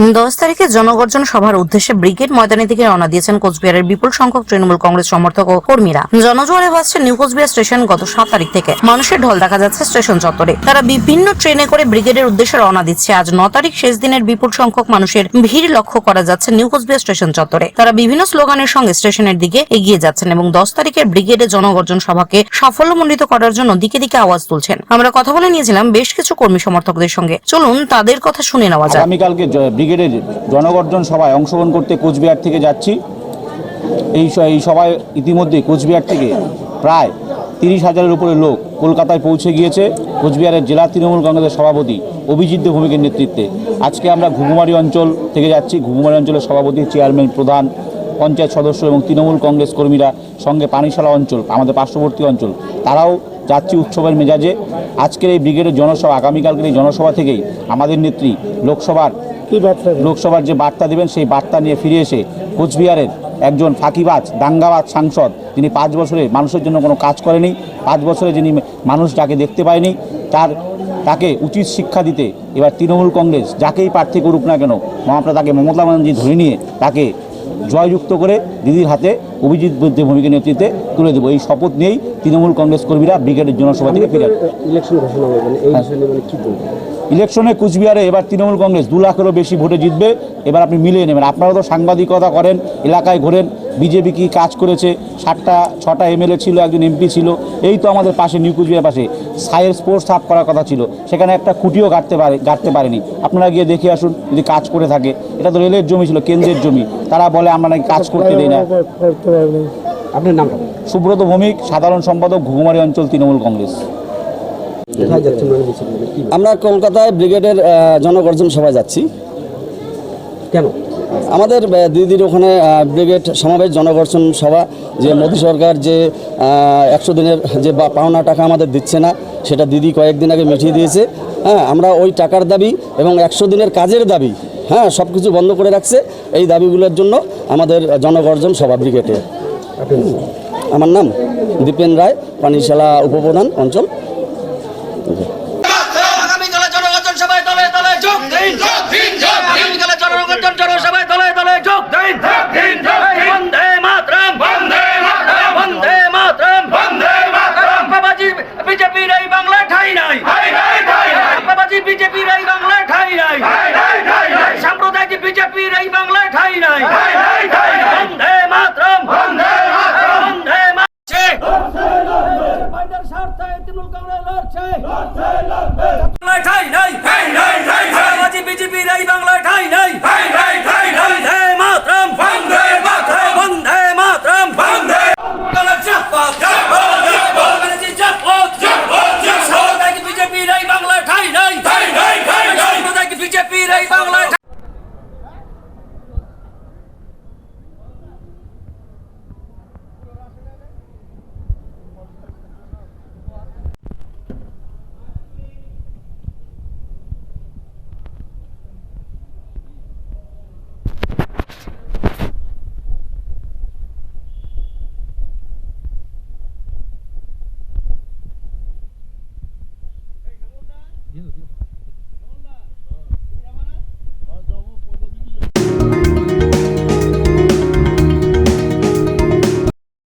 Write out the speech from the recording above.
10 তারিখে জনগর্জন সভার উদ্দেশ্যে ব্রিগেড ময়দানে থেকে রওনা দিয়েছেন কোচবিহারের বিপুল সংখ্যক তৃণমূল কংগ্রেস সমর্থক ও কর্মীরা। জনজোয়ারে ভাসছে নিউ কোচবিহার স্টেশন। গত 7 তারিখ থেকে মানুষের ঢল দেখা যাচ্ছে স্টেশন চত্বরে। তারা বিভিন্ন ট্রেনে করে ব্রিগেডের উদ্দেশ্যে রওনা দিচ্ছে। আজ 9 তারিখ শেষ দিনের বিপুল সংখ্যক মানুষের ভিড় লক্ষ্য করা যাচ্ছে নিউ কোচবিহার স্টেশন চত্বরে। তারা বিভিন্ন স্লোগানের সঙ্গে স্টেশনের দিকে এগিয়ে যাচ্ছেন এবং 10 তারিখের ব্রিগেডে জনগর্জন সভাকে সাফল্যমণ্ডিত করার জন্য দিকে দিকে আওয়াজ তুলছেন। আমরা কথা বলে নিয়েছিলাম বেশ কিছু কর্মী সমর্থকদের সঙ্গে। চলুন তাদের কথা শুনে নেওয়া যাক। আগামীকালকে ব্রিগেডের জনগর্জন সভায় অংশগ্রহণ করতে কোচবিহার থেকে যাচ্ছি। এই সভায় ইতিমধ্যে কোচবিহার থেকে প্রায় 30,000-এর উপরে লোক কলকাতায় পৌঁছে গিয়েছে। কোচবিহারের জেলা তৃণমূল কংগ্রেসের সভাপতি অভিজিৎ ভৌমিকের নেতৃত্বে আজকে আমরা ঘুঘুমারি অঞ্চল থেকে যাচ্ছি। ঘুঘুমারি অঞ্চলের সভাপতি, চেয়ারম্যান, প্রধান, পঞ্চায়েত সদস্য এবং তৃণমূল কংগ্রেস কর্মীরা, সঙ্গে পানিশালা অঞ্চল, আমাদের পার্শ্ববর্তী অঞ্চল, তারাও যাচ্ছি উৎসবের মেজাজে। আজকের এই ব্রিগেডের জনসভা, আগামীকালকের এই জনসভা থেকেই আমাদের নেত্রী লোকসভার যে বার্তা দেবেন সেই বার্তা নিয়ে ফিরে এসে কোচবিহারের একজন ফাঁকিবাজ, দাঙ্গাবাজ সাংসদ, যিনি 5 বছরে মানুষের জন্য কোনো কাজ করেনি, 5 বছরে যিনি মানুষ যাকে দেখতে পায়নি, তাকে উচিত শিক্ষা দিতে এবার তৃণমূল কংগ্রেস যাকেই প্রার্থী করুক না কেন, আমরা তাকে মমতা ব্যানার্জি ধরে নিয়ে তাকে জয়যুক্ত করে দিদির হাতে অভিজিৎ ভৌমিকের নেতৃত্বে তুলে দেবো। এই শপথ নিয়েই তৃণমূল কংগ্রেস কর্মীরা ব্রিগেডের জনসভা থেকে ফিরে ইলেকশনে কোচবিহারে এবার তৃণমূল কংগ্রেস 2 লাখেরও বেশি ভোটে জিতবে। এবার আপনি মিলিয়ে নেবেন। আপনারা তো সাংবাদিকতা করেন, এলাকায় ঘোরেন, বিজেপি কি কাজ করেছে, 6টা এমএলএ ছিল, একজন এমপি ছিল। এই তো আমাদের পাশে নিউ কোচবিহার পাশে সায়ের স্পোর্টস হাব করার কথা ছিল, সেখানে একটা খুঁটিও গাড়তে পারেনি। আপনারা গিয়ে দেখে আসুন যদি কাজ করে থাকে। এটা তো রেলের জমি ছিল, কেন্দ্রের জমি। তারা বলে আমরা নাকি কাজ করতে দেই না। আপনার নাম? সুব্রত ভৌমিক, সাধারণ সম্পাদক, ঘুঘুমারি অঞ্চল তৃণমূল কংগ্রেস। আমরা কলকাতায় ব্রিগেডের জনগর্জন সভায় যাচ্ছি। কেন? আমাদের দিদির ওখানে ব্রিগেড সমাবেশ জনগর্জন সভা, যে মোদী সরকার যে 100 দিনের যে পাওনা টাকা আমাদের দিচ্ছে না, সেটা দিদি কয়েকদিন আগে মিটিয়ে দিয়েছে। হ্যাঁ, আমরা ওই টাকার দাবি এবং 100 দিনের কাজের দাবি, হ্যাঁ, সব কিছু বন্ধ করে রাখছে। এই দাবিগুলোর জন্য আমাদের জনগর্জন সভা ব্রিগেডে। আমার নাম দীপেন রায়, পানিশালা উপপ্রধান অঞ্চল।